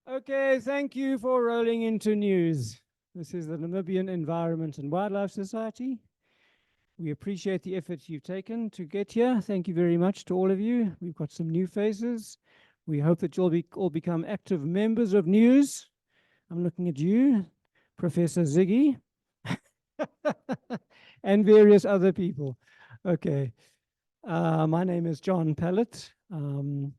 Okay, thank you for rolling into news. This is the Namibian Environment and Wildlife Society. We appreciate the effort you've taken to get here. Thank you very much to all of you. We've got some new faces. We hope that you'll all become active members of news. I'm looking at you, Professor Ziggy, and various other people. Okay. My name is John Pallett, and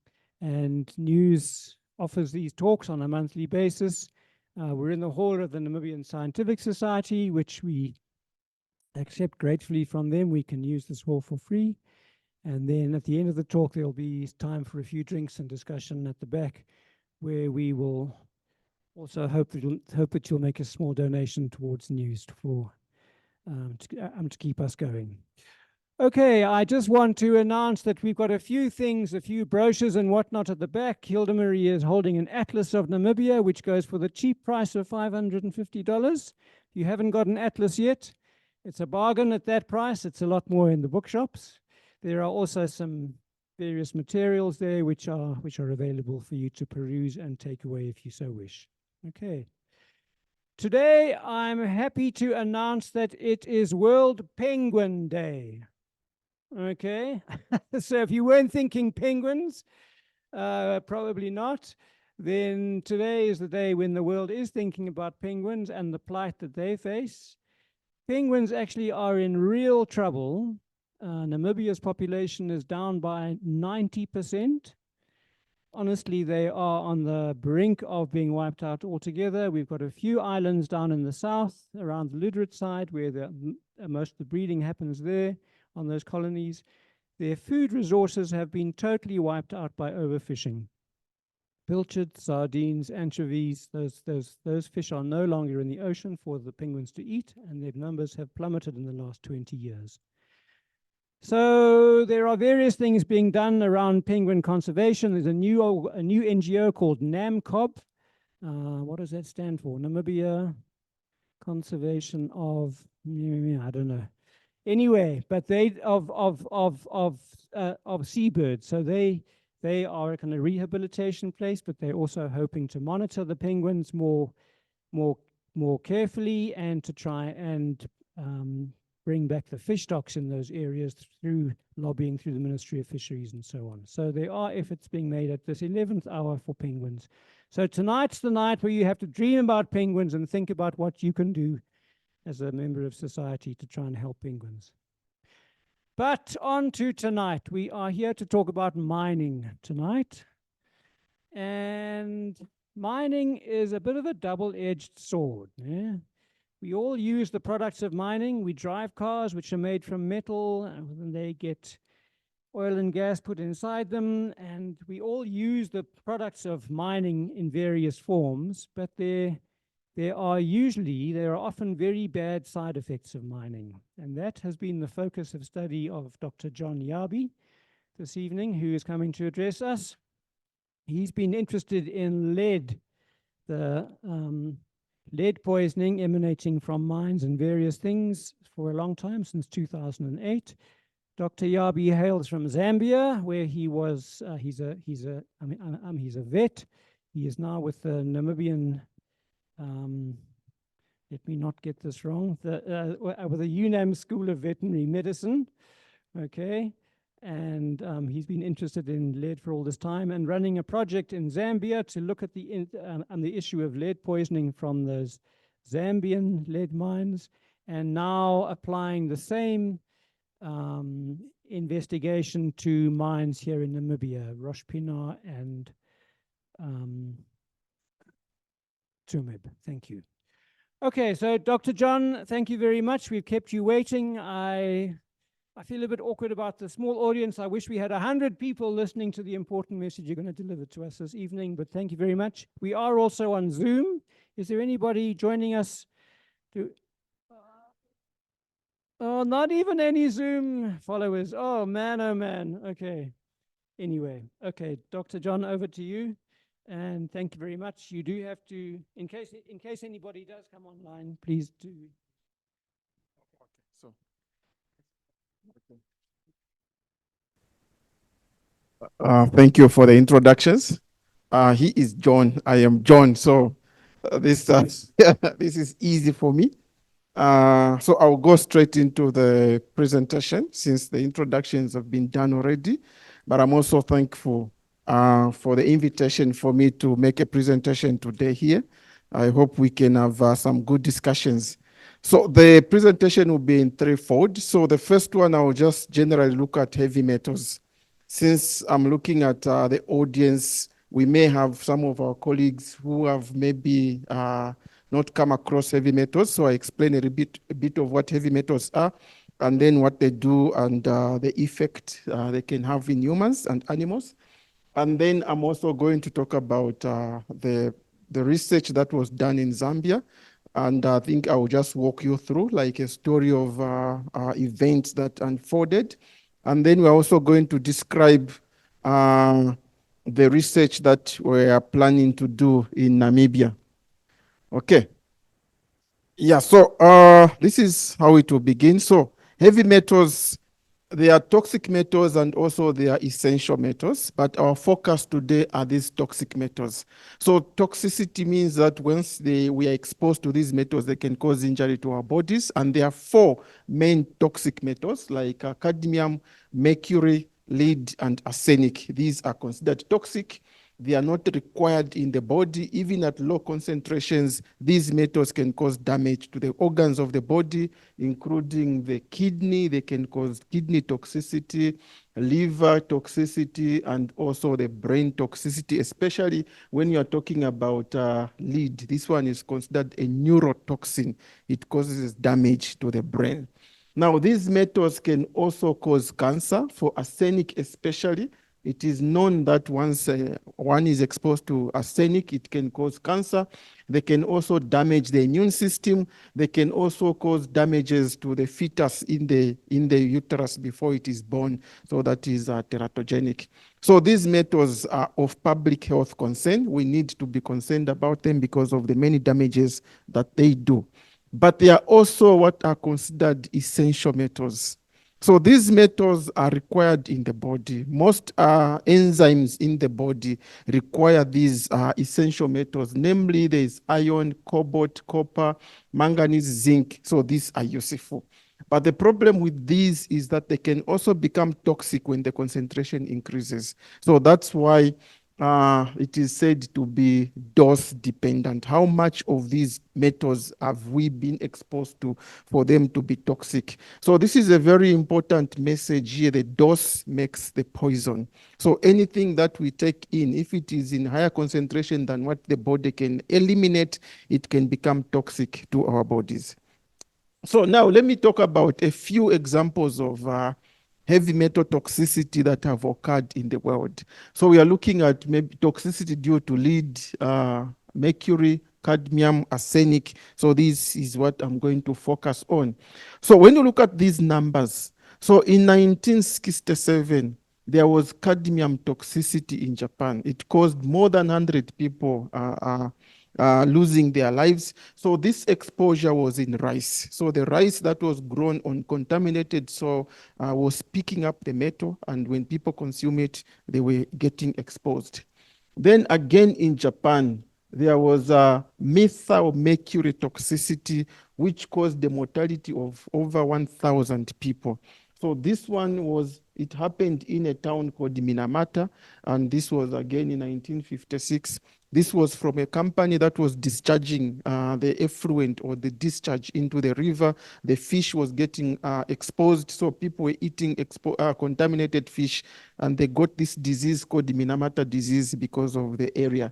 News offers these talks on a monthly basis. We're in the hall of the Namibian Scientific Society, which we accept gratefully from them. We can use this hall for free. And then at the end of the talk, there'll be time for a few drinks and discussion at the back, where we will also hope that you'll make a small donation towards news to keep us going. Okay, I just want to announce that we've got a few things, a few brochures and whatnot at the back. Hilda Marie is holding an atlas of Namibia, which goes for the cheap price of $550. If you haven't got an atlas yet, it's a bargain at that price. It's a lot more in the bookshops. There are also some various materials there which are available for you to peruse and take away if you so wish. Okay. Today, I'm happy to announce that it is World Penguin Day. Okay, so if you weren't thinking penguins, probably not, then today is the day when the world is thinking about penguins and the plight that they face. Penguins actually are in real trouble. Namibia's population is down by 90%. Honestly, they are on the brink of being wiped out altogether. We've got a few islands down in the south, around the Lüderitz side, where most of the breeding happens there on those colonies. Their food resources have been totally wiped out by overfishing. Pilchard, sardines, anchovies, those fish are no longer in the ocean for the penguins to eat, and their numbers have plummeted in the last 20 years. So there are various things being done around penguin conservation. There's a new NGO called NAMCOB. What does that stand for? Namibia Conservation of, I don't know. Anyway, but they of seabirds. So they are a kind of rehabilitation place, but they're also hoping to monitor the penguins more carefully and to try and bring back the fish stocks in those areas through lobbying through the Ministry of Fisheries and so on. So there are efforts being made at this 11th hour for penguins. So tonight's the night where you have to dream about penguins and think about what you can do as a member of society to try and help penguins. But on to tonight. We are here to talk about mining tonight. And mining is a bit of a double-edged sword. Yeah? We all use the products of mining. We drive cars which are made from metal, and they get oil and gas put inside them, and we all use the products of mining in various forms, but there are often very bad side effects of mining, and that has been the focus of study of Dr. John Yabe this evening, who is coming to address us. He's been interested in lead, the lead poisoning emanating from mines and various things for a long time, since 2008. Dr. Yabe hails from Zambia, where he was. He's a vet. He is now with the Namibian. Let me not get this wrong. With the UNAM School of Veterinary Medicine. Okay. And he's been interested in lead for all this time and running a project in Zambia to look at the issue of lead poisoning from those Zambian lead mines, and now applying the same investigation to mines here in Namibia, Rosh Pinah and Tsumeb. Thank you. Okay, so Dr. John, thank you very much. We've kept you waiting. I feel a bit awkward about the small audience. I wish we had 100 people listening to the important message you're going to deliver to us this evening, but thank you very much. We are also on Zoom. Is there anybody joining us? Oh, not even any Zoom followers. Oh man, oh man. Okay. Anyway, okay, Dr. John, over to you. And thank you very much. You do have to, in case anybody does come online, please do. Okay, so thank you for the introductions. He is John. I am John. So this this is easy for me. So I'll go straight into the presentation since the introductions have been done already. But I'm also thankful for the invitation for me to make a presentation today here. I hope we can have some good discussions. So the presentation will be in threefold. So the first one, I'll just generally look at heavy metals. Since I'm looking at the audience, we may have some of our colleagues who have maybe not come across heavy metals. So I explain a bit of what heavy metals are and then what they do and the effect they can have in humans and animals. And then I'm also going to talk about the research that was done in Zambia. And I think I will just walk you through like a story of events that unfolded. And then we're also going to describe uh, the research that we are planning to do in Namibia. Okay. Yeah, so this is how it will begin. So heavy metals, they are toxic metals and also they are essential metals, but our focus today are these toxic metals. So toxicity means that once we are exposed to these metals, they can cause injury to our bodies. And there are four main toxic metals like cadmium, mercury, lead, and arsenic. These are considered toxic. They are not required in the body. Even at low concentrations, these metals can cause damage to the organs of the body, including the kidney. They can cause kidney toxicity, liver toxicity, and also the brain toxicity, especially when you are talking about lead. This one is considered a neurotoxin. It causes damage to the brain. Now, these metals can also cause cancer, for arsenic especially. It is known that once one is exposed to arsenic, it can cause cancer. They can also damage the immune system. They can also cause damages to the fetus in the uterus before it is born. So that is teratogenic. So these metals are of public health concern. We need to be concerned about them because of the many damages that they do. But they are also what are considered essential metals. So these metals are required in the body. Most enzymes in the body require these essential metals. Namely, there is iron, cobalt, copper, manganese, zinc. So these are useful. But the problem with these is that they can also become toxic when the concentration increases. So that's why it is said to be dose dependent. How much of these metals have we been exposed to for them to be toxic? So this is a very important message here. The dose makes the poison. So anything that we take in, if it is in higher concentration than what the body can eliminate, it can become toxic to our bodies. So now let me talk about a few examples of heavy metal toxicity that have occurred in the world. So we are looking at maybe toxicity due to lead, mercury, cadmium, arsenic. So this is what I'm going to focus on. So when you look at these numbers, so in 1967, there was cadmium toxicity in Japan. It caused more than 100 people losing their lives. So this exposure was in rice. So the rice that was grown on contaminated soil was picking up the metal, and when people consume it, they were getting exposed. Then again in Japan, there was a methyl mercury toxicity, which caused the mortality of over 1,000 people. So this one was, it happened in a town called Minamata, and this was again in 1956. This was from a company that was discharging the effluent or the discharge into the river. The fish was getting exposed, so people were eating contaminated fish, and they got this disease called the Minamata disease because of the area.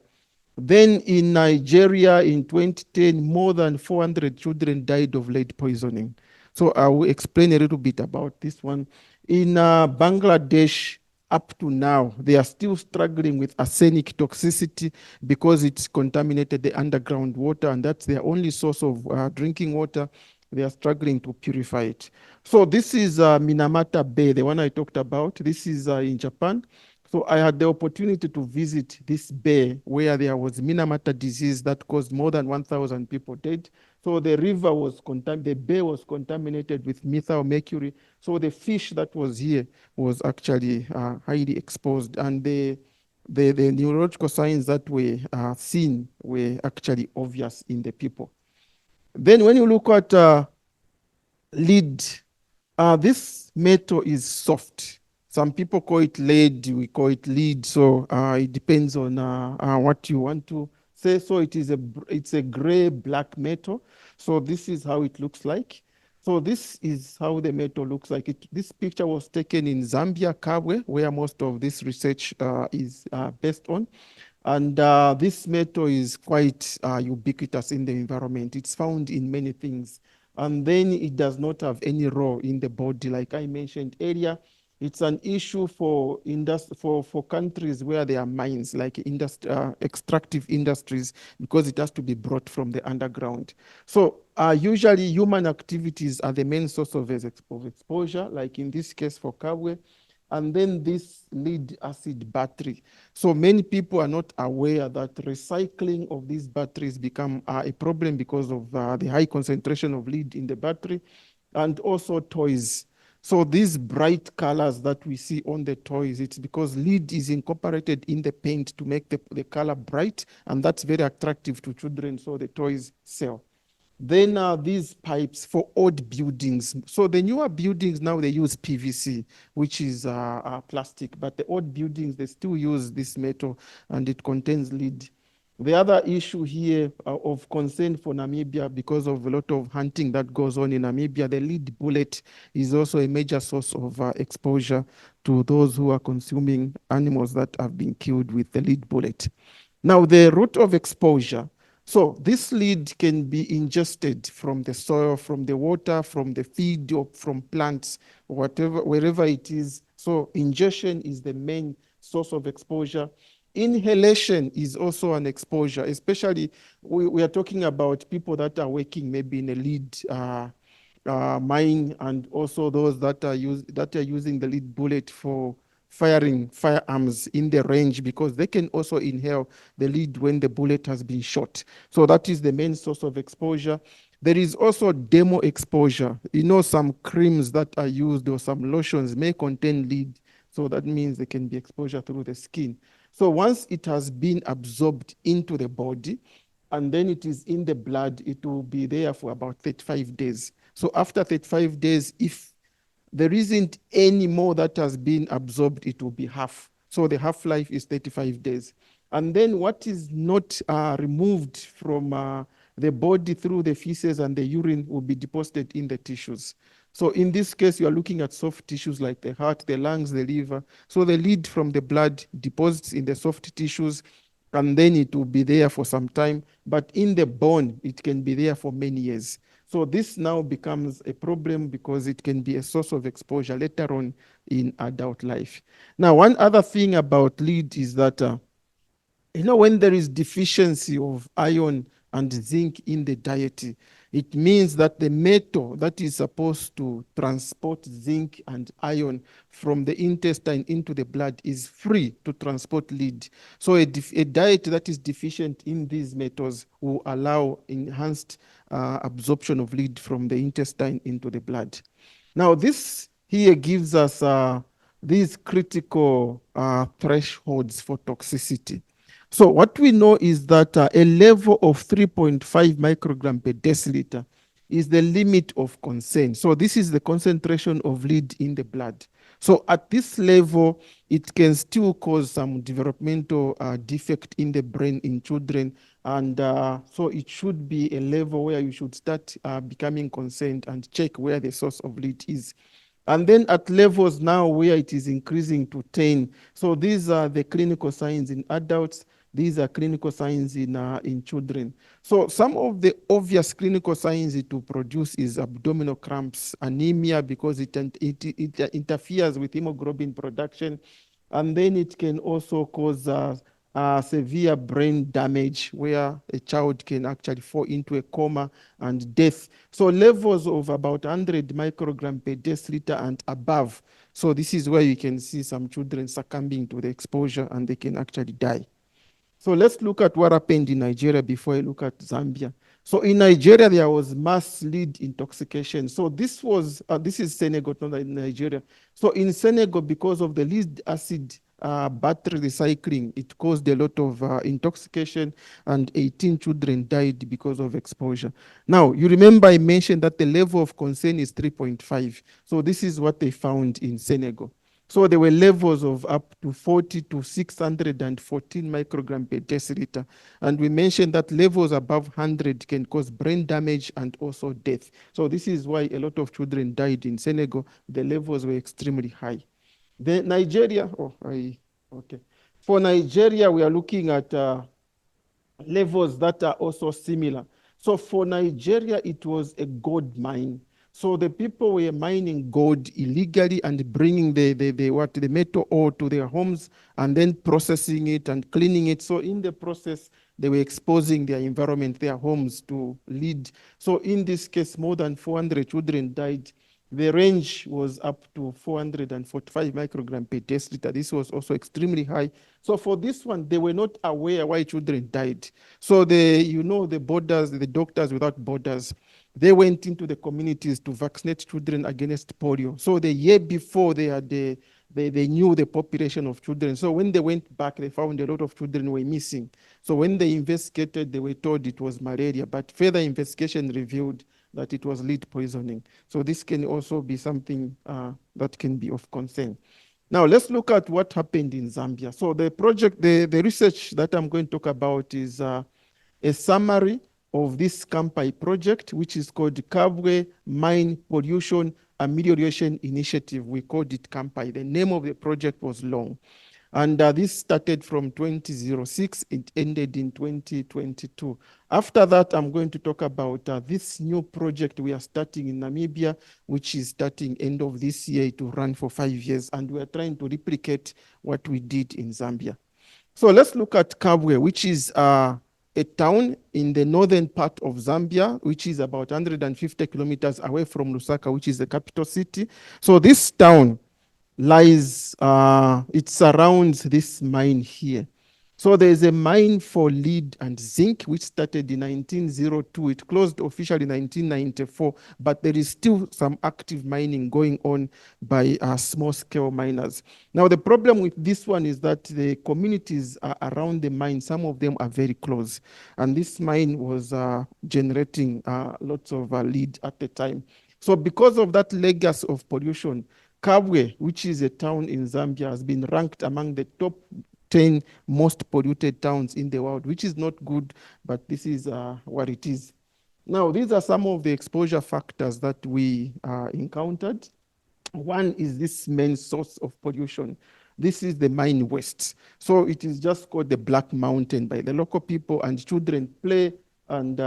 Then in Nigeria in 2010, more than 400 children died of lead poisoning. So I will explain a little bit about this one. In Bangladesh, up to now, they are still struggling with arsenic toxicity because it's contaminated the underground water, and that's their only source of drinking water. They are struggling to purify it. So this is Minamata Bay, the one I talked about. This is in Japan. So I had the opportunity to visit this bay where there was Minamata disease that caused more than 1,000 people dead. So the river was the bay was contaminated with methyl mercury. So the fish that was here was actually highly exposed, and the neurological signs that were seen were actually obvious in the people. Then when you look at lead, this metal is soft. Some people call it lead, we call it lead. So it depends on what you want to say. So it's a gray black metal. So this is how it looks like. So this is how the metal looks like. This picture was taken in Zambia, Kabwe, where most of this research is based on. And this metal is quite ubiquitous in the environment. It's found in many things. And then it does not have any role in the body. Like I mentioned earlier, it's an issue for countries where there are mines, like extractive industries, because it has to be brought from the underground. So usually human activities are the main source of exposure, like in this case for Kabwe, and then this lead acid battery. So many people are not aware that recycling of these batteries become a problem because of the high concentration of lead in the battery, and also toys. So these bright colors that we see on the toys, it's because lead is incorporated in the paint to make the color bright, and that's very attractive to children, so the toys sell. Then these pipes for old buildings. So the newer buildings now, they use PVC, which is plastic, but the old buildings, they still use this metal, and it contains lead. The other issue here of concern for Namibia, because of a lot of hunting that goes on in Namibia, the lead bullet is also a major source of exposure to those who are consuming animals that have been killed with the lead bullet. Now, the route of exposure. So this lead can be ingested from the soil, from the water, from the feed, or from plants, wherever it is. So ingestion is the main source of exposure. Inhalation is also an exposure, especially we are talking about people that are working maybe in a lead mine, and also those that are using the lead bullet for firing firearms in the range, because they can also inhale the lead when the bullet has been shot. So that is the main source of exposure. There is also demo exposure. You know, some creams that are used or some lotions may contain lead. So that means there can be exposure through the skin. So once it has been absorbed into the body, and then it is in the blood, it will be there for about 35 days. So after 35 days, if there isn't any more that has been absorbed, it will be half. So the half-life is 35 days. And then what is not removed from the body through the feces and the urine will be deposited in the tissues. So in this case, you are looking at soft tissues like the heart, the lungs, the liver. So the lead from the blood deposits in the soft tissues, and then it will be there for some time. But in the bone, it can be there for many years. So this now becomes a problem because it can be a source of exposure later on in adult life. Now, one other thing about lead is that, when there is deficiency of iron and zinc in the diet, it means that the metal that is supposed to transport zinc and iron from the intestine into the blood is free to transport lead. So a diet that is deficient in these metals will allow enhanced absorption of lead from the intestine into the blood. Now, this here gives us these critical thresholds for toxicity. So what we know is that a level of 3.5 microgram per deciliter is the limit of concern. So this is the concentration of lead in the blood. So at this level, it can still cause some developmental defect in the brain in children. And so it should be a level where you should start becoming concerned and check where the source of lead is. And then at levels now where it is increasing to 10. So these are the clinical signs in adults. These are clinical signs in children. So some of the obvious clinical signs it will produce is abdominal cramps, anemia, because it interferes with hemoglobin production. And then it can also cause severe brain damage, where a child can actually fall into a coma and death. So levels of about 100 microgram per deciliter and above. So this is where you can see some children succumbing to the exposure and they can actually die. So let's look at what happened in Nigeria before I look at Zambia. So in Nigeria, there was mass lead intoxication. So this is Senegal, not Nigeria. So in Senegal, because of the lead acid battery recycling, it caused a lot of intoxication, and 18 children died because of exposure. Now, you remember I mentioned that the level of concern is 3.5. So this is what they found in Senegal. So there were levels of up to 40 to 614 microgram per deciliter. And we mentioned that levels above 100 can cause brain damage and also death. So this is why a lot of children died in Senegal. The levels were extremely high. Then Nigeria, okay. For Nigeria, we are looking at levels that are also similar. So for Nigeria, it was a gold mine. So the people were mining gold illegally and bringing the metal ore to their homes and then processing it and cleaning it. So in the process, they were exposing their environment, their homes to lead. So in this case, more than 400 children died. The range was up to 445 microgram per deciliter. This was also extremely high. So for this one, they were not aware why children died. So the borders, the Doctors Without Borders, they went into the communities to vaccinate children against polio. So the year before, they knew the population of children. So when they went back, they found a lot of children were missing. So when they investigated, they were told it was malaria, but further investigation revealed that it was lead poisoning. So this can also be something that can be of concern. Now let's look at what happened in Zambia. So the project, the research that I'm going to talk about is a summary of this Kampai project, which is called Kabwe Mine Pollution Amelioration Initiative. We called it Kampai. The name of the project was long. And this started from 2006, it ended in 2022. After that, I'm going to talk about this new project we are starting in Namibia, which is starting end of this year to run for 5 years. And we are trying to replicate what we did in Zambia. So let's look at Kabwe, which is a town in the northern part of Zambia, which is about 150 kilometers away from Lusaka, which is the capital city. So this town lies, it surrounds this mine here. So there's a mine for lead and zinc, which started in 1902. It closed officially in 1994, but there is still some active mining going on by small-scale miners. Now, the problem with this one is that the communities around the mine, some of them are very close. And this mine was generating lots of lead at the time. So because of that legacy of pollution, Kabwe, which is a town in Zambia, has been ranked among the top 10 most polluted towns in the world, which is not good, but this is what it is. Now, these are some of the exposure factors that we encountered. One is this main source of pollution. This is the mine waste. So it is just called the Black Mountain by the local people, and children play, and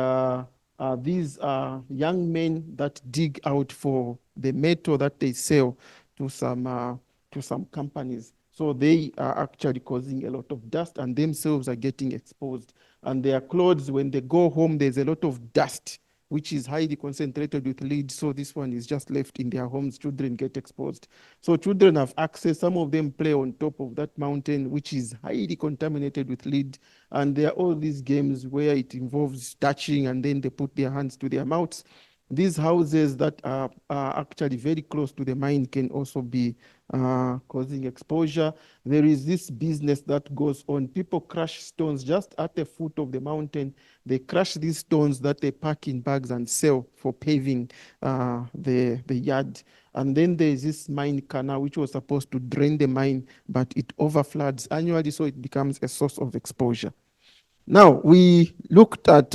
these are young men that dig out for the metal that they sell to some companies. So they are actually causing a lot of dust, and themselves are getting exposed. And their clothes, when they go home, there's a lot of dust, which is highly concentrated with lead. So this one is just left in their homes. Children get exposed. So children have access. Some of them play on top of that mountain, which is highly contaminated with lead. And there are all these games where it involves touching, and then they put their hands to their mouths. These houses that are actually very close to the mine can also be causing exposure. There is this business that goes on. People crush stones just at the foot of the mountain. They crush these stones that they pack in bags and sell for paving the yard. And then there is this mine canal, which was supposed to drain the mine, but it overfloods annually, so it becomes a source of exposure. Now, we looked at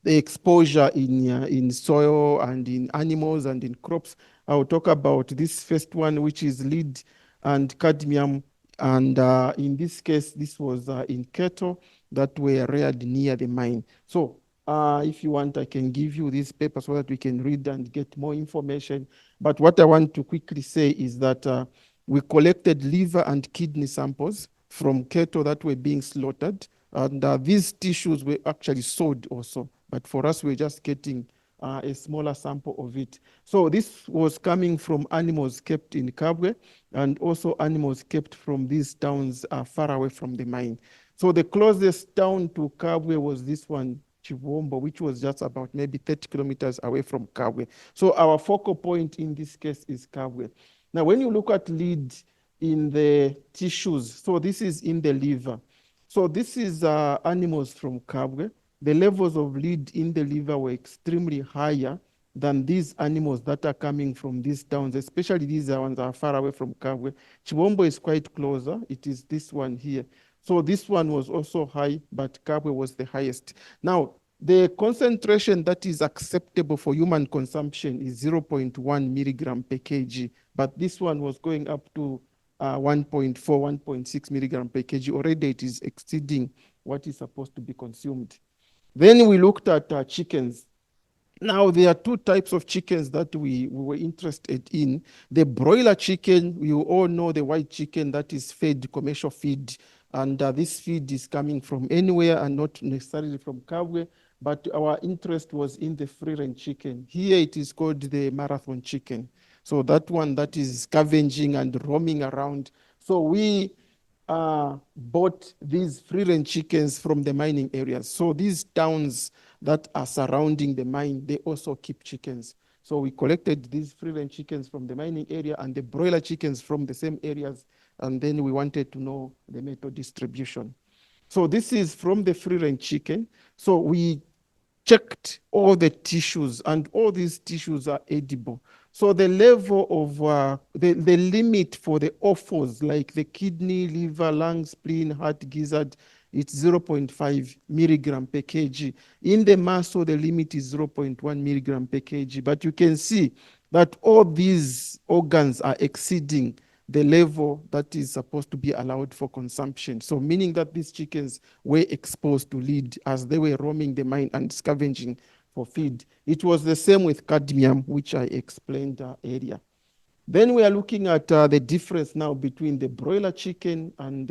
the exposure in soil and in animals and in crops. I'll talk about this first one, which is lead and cadmium. And in this case, this was in cattle that were reared near the mine. So if you want, I can give you this paper so that we can read and get more information. But what I want to quickly say is that we collected liver and kidney samples from cattle that were being slaughtered. And these tissues were actually sold also. But for us, we're just getting a smaller sample of it. So this was coming from animals kept in Kabwe, and also animals kept from these towns far away from the mine. So the closest town to Kabwe was this one, Chivombo, which was just about maybe 30 kilometers away from Kabwe. So our focal point in this case is Kabwe. Now, when you look at lead in the tissues, so this is in the liver. So this is animals from Kabwe. The levels of lead in the liver were extremely higher than these animals that are coming from these towns, especially these ones that are far away from Kabwe. Chivombo is quite closer. It is this one here. So this one was also high, but Kabwe was the highest. Now, the concentration that is acceptable for human consumption is 0.1 milligram per kg, but this one was going up to 1.4, 1.6 milligram per kg. Already it is exceeding what is supposed to be consumed. Then we looked at chickens. Now, there are two types of chickens that we were interested in. The broiler chicken, you all know the white chicken that is fed commercial feed. And this feed is coming from anywhere and not necessarily from Kabwe. But our interest was in the free-range chicken. Here it is called the marathon chicken. So that one that is scavenging and roaming around. So we bought these free-range chickens from the mining areas. So these towns that are surrounding the mine, they also keep chickens. So we collected these free-range chickens from the mining area and the broiler chickens from the same areas. And then we wanted to know the method distribution. So this is from the free-range chicken. So we checked all the tissues, and all these tissues are edible. So the level of the limit for the offals, like the kidney, liver, lung, spleen, heart, gizzard, it's 0.5 milligram per kg. In the muscle, the limit is 0.1 milligram per kg. But you can see that all these organs are exceeding the level that is supposed to be allowed for consumption. So meaning that these chickens were exposed to lead as they were roaming the mine and scavenging for feed. It was the same with cadmium, which I explained earlier. Then we are looking at the difference now between the broiler chicken and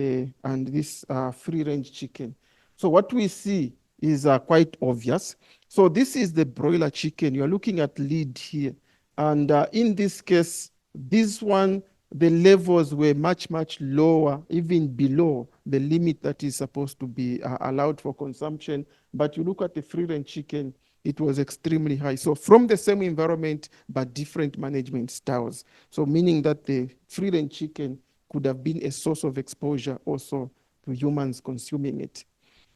this free-range chicken. So what we see is quite obvious. So this is the broiler chicken. You're looking at lead here. And in this case, this one, the levels were much, much lower, even below the limit that is supposed to be allowed for consumption. But you look at the free-range chicken, it was extremely high. So from the same environment, but different management styles. So meaning that the free-range chicken could have been a source of exposure also to humans consuming it.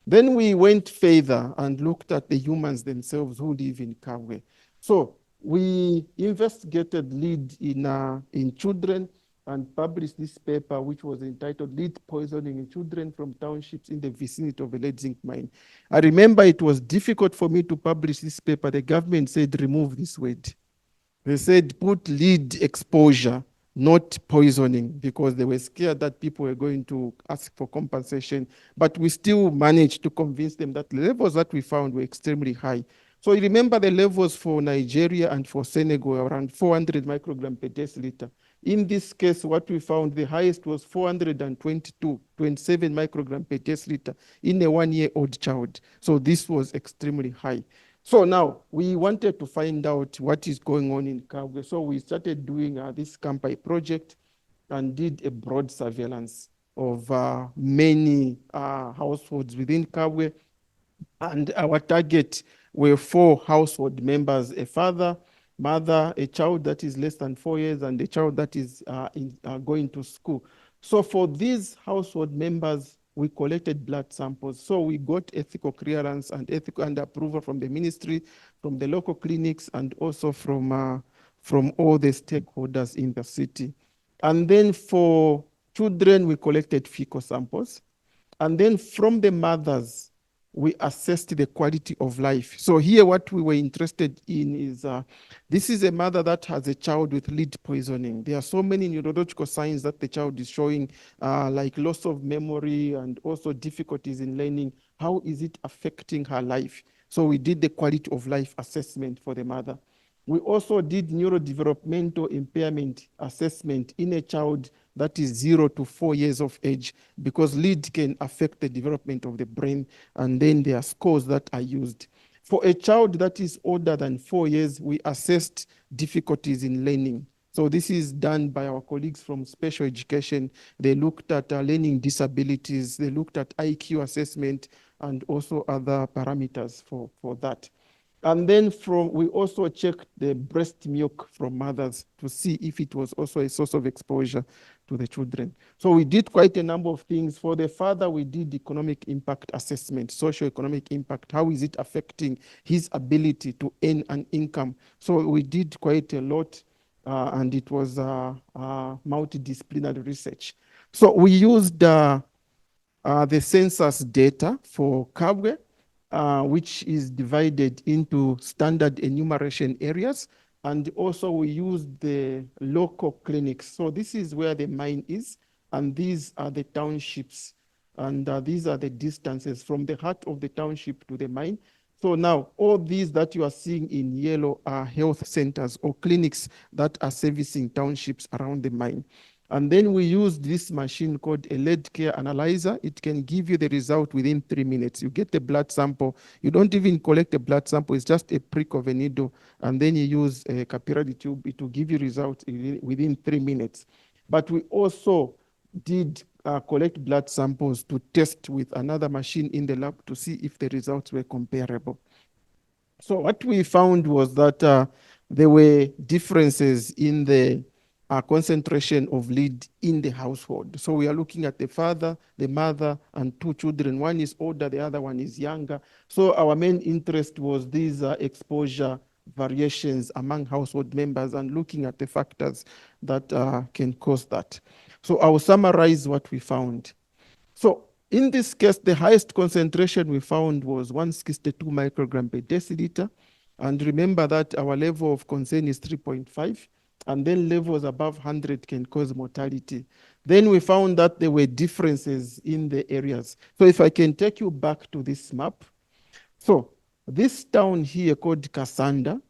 Then we went further and looked at the humans themselves who live in Kabwe. So we investigated lead in children and published this paper, which was entitled Lead Poisoning in Children from Townships in the Vicinity of a Lead Zinc Mine. I remember it was difficult for me to publish this paper. The government said, remove this word. They said, put lead exposure, not poisoning, because they were scared that people were going to ask for compensation. But we still managed to convince them that the levels that we found were extremely high. So you remember the levels for Nigeria and for Senegal, around 400 microgram per deciliter. In this case, what we found, the highest was 427 microgram per deciliter in a 1-year-old child. So this was extremely high. So now we wanted to find out what is going on in Kabwe. So we started doing this Kampai project and did a broad surveillance of many households within Kabwe. And our target were 4 household members: a father, mother, a child that is less than 4 years, and a child that is going to school. So for these household members, we collected blood samples. So we got ethical clearance and approval from the ministry, from the local clinics, and also from all the stakeholders in the city. And then for children, we collected fecal samples. And then from the mothers, we assessed the quality of life. So here what we were interested in is, this is a mother that has a child with lead poisoning. There are so many neurological signs that the child is showing, like loss of memory and also difficulties in learning. How is it affecting her life? So we did the quality of life assessment for the mother. We also did neurodevelopmental impairment assessment in a child that is 0 to 4 years of age, because lead can affect the development of the brain, and then there are scores that are used. For a child that is older than 4 years, we assessed difficulties in learning. So this is done by our colleagues from special education. They looked at learning disabilities, they looked at IQ assessment, and also other parameters for that. And then we also checked the breast milk from mothers to see if it was also a source of exposure to the children. So we did quite a number of things. For the father, we did economic impact assessment, socio-economic impact. How is it affecting his ability to earn an income? So we did quite a lot, and it was multidisciplinary research. So we used the census data for Kabwe, which is divided into standard enumeration areas. And also we use the local clinics. So this is where the mine is, and these are the townships. And these are the distances from the heart of the township to the mine. So now all these that you are seeing in yellow are health centers or clinics that are servicing townships around the mine. And then we use this machine called a lead care analyzer. It can give you the result within 3 minutes. You get the blood sample. You don't even collect a blood sample. It's just a prick of a needle. And then you use a capillary tube. It will give you results within 3 minutes. But we also did collect blood samples to test with another machine in the lab to see if the results were comparable. So what we found was that there were differences in the concentration of lead in the household. So we are looking at the father, the mother, and 2 children. One is older, the other one is younger. So our main interest was these exposure variations among household members and looking at the factors that can cause that. So I will summarize what we found. So in this case, the highest concentration we found was 162 microgram per deciliter. And remember that our level of concern is 3.5, and then levels above 100 can cause mortality. Then we found that there were differences in the areas. So if I can take you back to this map. So this town here called Kasanda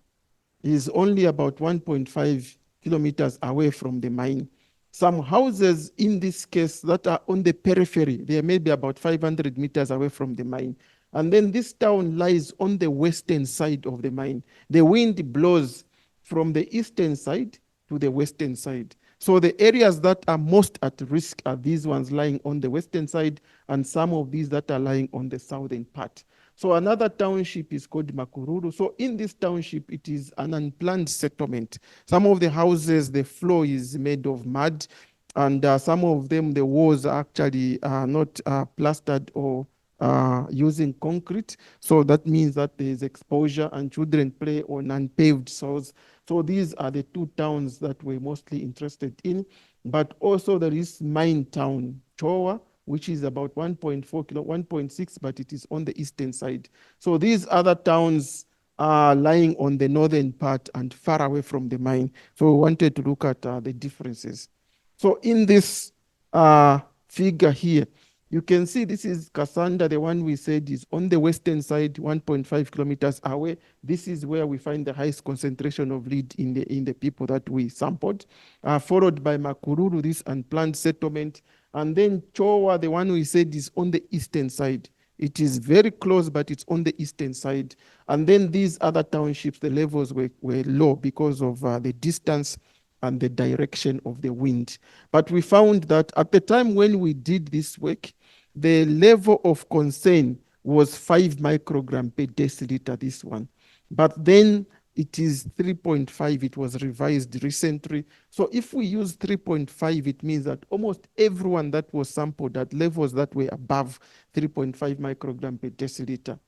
is only about 1.5 kilometers away from the mine. Some houses in this case that are on the periphery, they may be about 500 meters away from the mine. And then this town lies on the western side of the mine. The wind blows from the eastern side to the western side. So the areas that are most at risk are these ones lying on the western side, and some of these that are lying on the southern part. So another township is called Makururu. So in this township, it is an unplanned settlement. Some of the houses, the floor is made of mud, and some of them, the walls are actually not plastered or using concrete. So that means that there is exposure and children play on unpaved soils. So these are the 2 towns that we're mostly interested in. But also there is mine town, Chowa, which is about 1.6, but it is on the eastern side. So these other towns are lying on the northern part and far away from the mine. So we wanted to look at the differences. So in this figure here, you can see this is Kasanda, the one we said is on the western side, 1.5 kilometers away. This is where we find the highest concentration of lead in the people that we sampled, followed by Makururu, this unplanned settlement. And then Chowa, the one we said is on the eastern side. It is very close, but it's on the eastern side. And then these other townships, the levels were low because of the distance and the direction of the wind. But we found that at the time when we did this work, the level of concern was 5 microgram per deciliter, this one. But then it is 3.5, it was revised recently. So if we use 3.5, it means that almost everyone that was sampled at levels that were above 3.5 microgram per deciliter.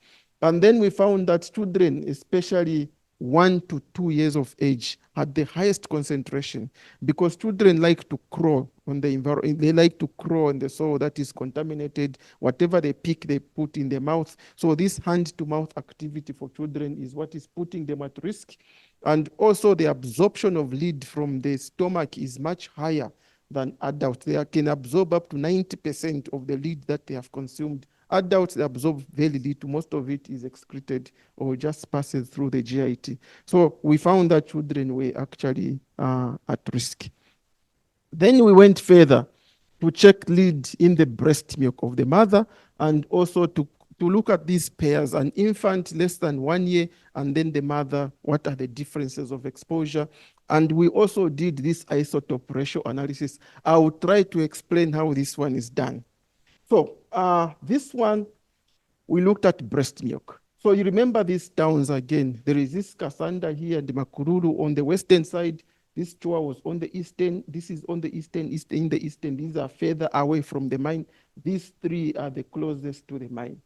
And then we found that children, especially 1 to 2 years of age, had the highest concentration because children like to crawl on the environment. They like to crawl on the soil that is contaminated. Whatever they pick, they put in their mouth. So this hand-to-mouth activity for children is what is putting them at risk. And also the absorption of lead from the stomach is much higher than adults. They can absorb up to 90% of the lead that they have consumed. Adults absorb very little. Most of it is excreted or just passes through the GIT. So we found that children were actually at risk. Then we went further to check lead in the breast milk of the mother and also to look at these pairs, an infant less than 1 year and then the mother, what are the differences of exposure. And we also did this isotope ratio analysis. I will try to explain how this one is done. So this one we looked at breast milk. So you remember these towns again. There is this Kasanda here and Makururu on the western side. This Chua was on the eastern. This is on the eastern, in the eastern. These are further away from the mine. These three are the closest to the mine.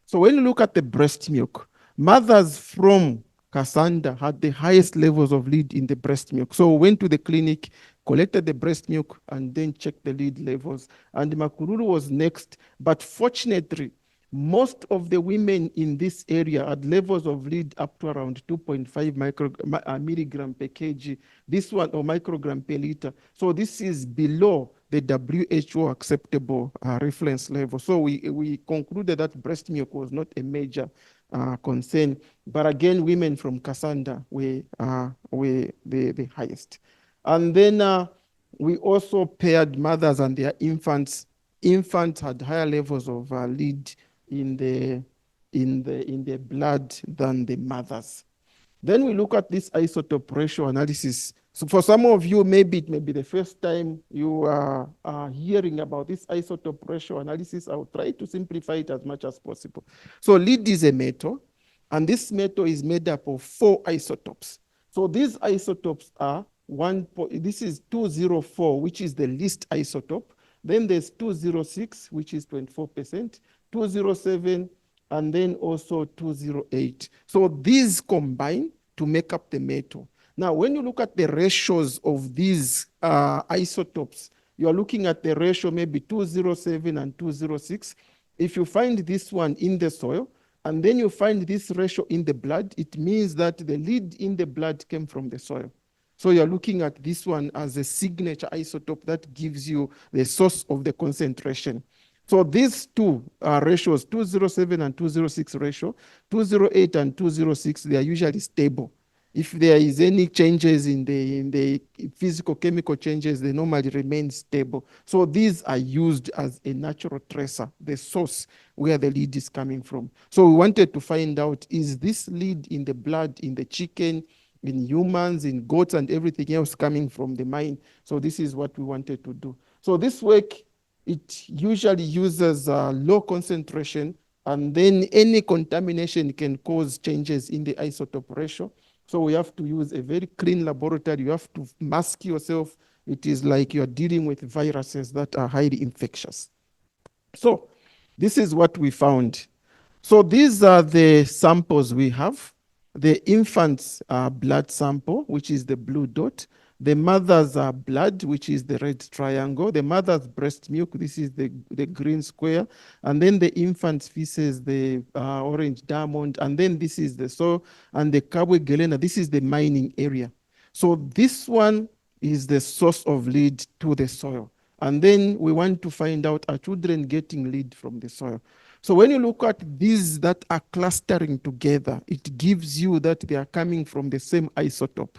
So when you look at the breast milk, mothers from Kasanda had the highest levels of lead in the breast milk. So we went to the clinic, collected the breast milk, and then checked the lead levels. And Makururu was next. But fortunately, most of the women in this area had levels of lead up to around 2.5 milligram per kg, this one, or microgram per liter. So this is below the WHO acceptable reference level. So we concluded that breast milk was not a major concern. But again, women from Kasanda were the highest. And then we also paired mothers and their infants. Infants had higher levels of lead in the blood than the mothers. Then we look at this isotope ratio analysis. So for some of you, maybe it may be the first time you are hearing about this isotope ratio analysis. I'll try to simplify it as much as possible. So lead is a metal, and this metal is made up of 4 isotopes. So these isotopes are this is 204, which is the least isotope. Then there's 206, which is 24%, 207, and then also 208. So these combine to make up the metal. Now, when you look at the ratios of these isotopes, you are looking at the ratio maybe 207 and 206. If you find this one in the soil, and then you find this ratio in the blood, it means that the lead in the blood came from the soil. So you're looking at this one as a signature isotope that gives you the source of the concentration. So these two ratios, 207 and 206 ratio, 208 and 206, they are usually stable. If there is any changes in the physical chemical changes, they normally remain stable. So these are used as a natural tracer, the source where the lead is coming from. So we wanted to find out, is this lead in the blood, in the chicken, in humans, in goats, and everything else coming from the mine? So this is what we wanted to do. So this work, it usually uses low concentration, and then any contamination can cause changes in the isotope ratio. So we have to use a very clean laboratory. You have to mask yourself. It is like you're dealing with viruses that are highly infectious. So this is what we found. So these are the samples we have. The infant's blood sample, which is the blue dot. The mother's blood, which is the red triangle. The mother's breast milk, this is the green square. And then the infant's feces, the orange diamond. And then this is the soil. And the Kabwe Gelena, this is the mining area. So this one is the source of lead to the soil. And then we want to find out, are children getting lead from the soil? So when you look at these that are clustering together, it gives you that they are coming from the same isotope.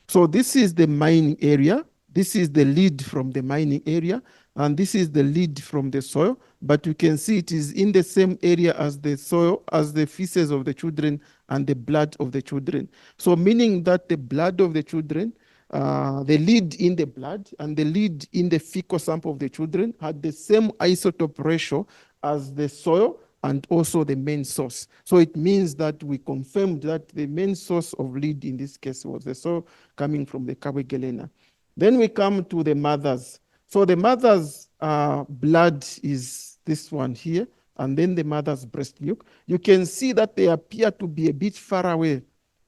So this is the mining area. This is the lead from the mining area. And this is the lead from the soil. But you can see it is in the same area as the soil, as the feces of the children and the blood of the children. So meaning that the blood of the children, the lead in the blood and the lead in the fecal sample of the children had the same isotope ratio as the soil and also the main source. So it means that we confirmed that the main source of lead in this case was the soil coming from the Kabwe Gelena. Then we come to the mothers. So the mother's blood is this one here, and then the mother's breast milk. You can see that they appear to be a bit far away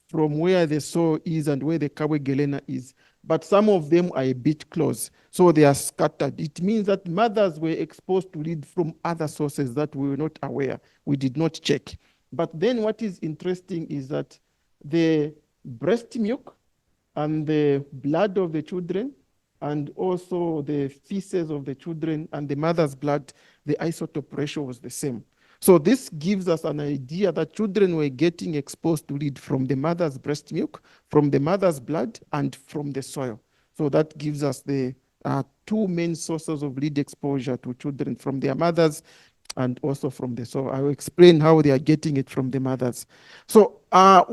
from where the soil is and where the Kabwe Gelena is. But some of them are a bit close, so they are scattered. It means that mothers were exposed to lead from other sources that we were not aware. We did not check. But then what is interesting is that the breast milk and the blood of the children and also the feces of the children and the mother's blood, the isotope ratio was the same. So this gives us an idea that children were getting exposed to lead from the mother's breast milk, from the mother's blood, and from the soil. So that gives us the two main sources of lead exposure to children, from their mothers and also from the soil. I will explain how they are getting it from the mothers. So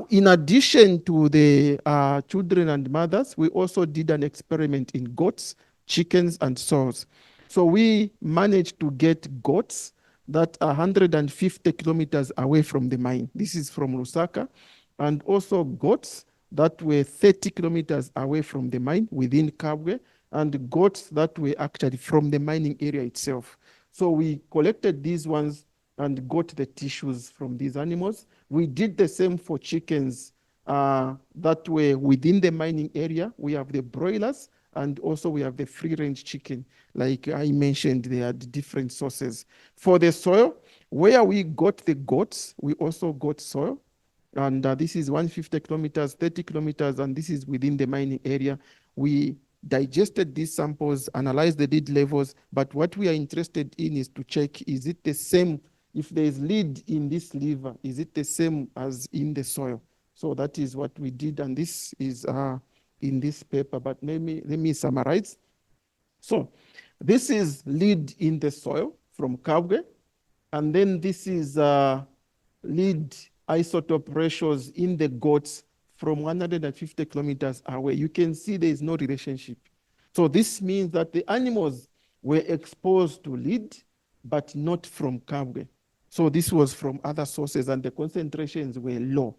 in addition to the children and mothers, we also did an experiment in goats, chickens, and sows. So we managed to get goats, that are 150 kilometers away from the mine. This is from Lusaka. And also goats that were 30 kilometers away from the mine within Kabwe, and goats that were actually from the mining area itself. So we collected these ones and got the tissues from these animals. We did the same for chickens that were within the mining area. We have the broilers, and also we have the free-range chicken. Like I mentioned, they are different sources. For the soil, where we got the goats, we also got soil. And this is 150 kilometers, 30 kilometers, and this is within the mining area. We digested these samples, analyzed the lead levels, but what we are interested in is to check, is it the same? If there is lead in this liver, is it the same as in the soil? So that is what we did, and this is in this paper, but let me summarize. So this is lead in the soil from Kabwe, and then this is lead isotope ratios in the goats from 150 kilometers away. You can see there is no relationship. So this means that the animals were exposed to lead, but not from Kabwe. So this was from other sources, and the concentrations were low.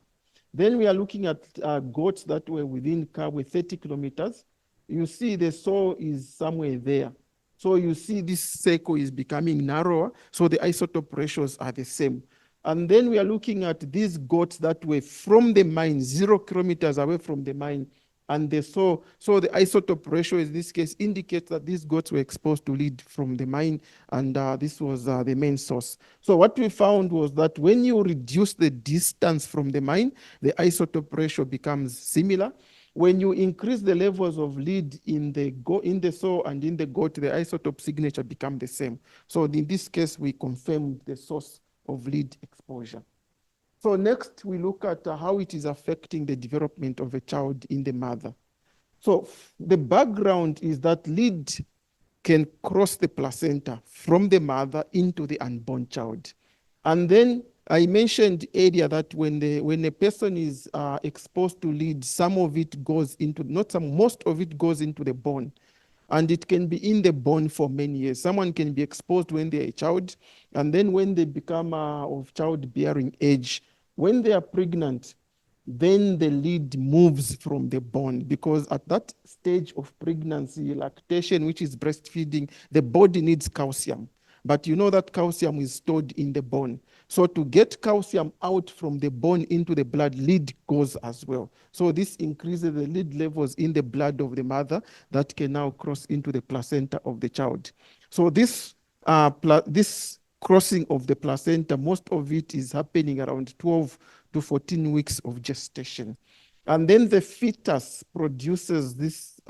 Then we are looking at goats that were within Kabwe 30 kilometers. You see the soil is somewhere there. So you see this circle is becoming narrower, so the isotope ratios are the same. And then we are looking at these goats that were from the mine, 0 kilometers away from the mine. And so the isotope ratio in this case indicates that these goats were exposed to lead from the mine, and this was the main source. So what we found was that when you reduce the distance from the mine, the isotope ratio becomes similar. When you increase the levels of lead in the soil and in the goat, the isotope signature become the same. So in this case, we confirmed the source of lead exposure. So next, we look at how it is affecting the development of a child in the mother. So the background is that lead can cross the placenta from the mother into the unborn child. And then I mentioned earlier that when a person is exposed to lead, some of it goes into, most of it goes into the bone. And it can be in the bone for many years. Someone can be exposed when they're a child, and then when they become of childbearing age, when they are pregnant, then the lead moves from the bone, because at that stage of pregnancy, lactation, which is breastfeeding, the body needs calcium. But you know that calcium is stored in the bone. So to get calcium out from the bone into the blood, lead goes as well. So this increases the lead levels in the blood of the mother that can now cross into the placenta of the child. So this crossing of the placenta, most of it is happening around 12 to 14 weeks of gestation. And then the fetus produces this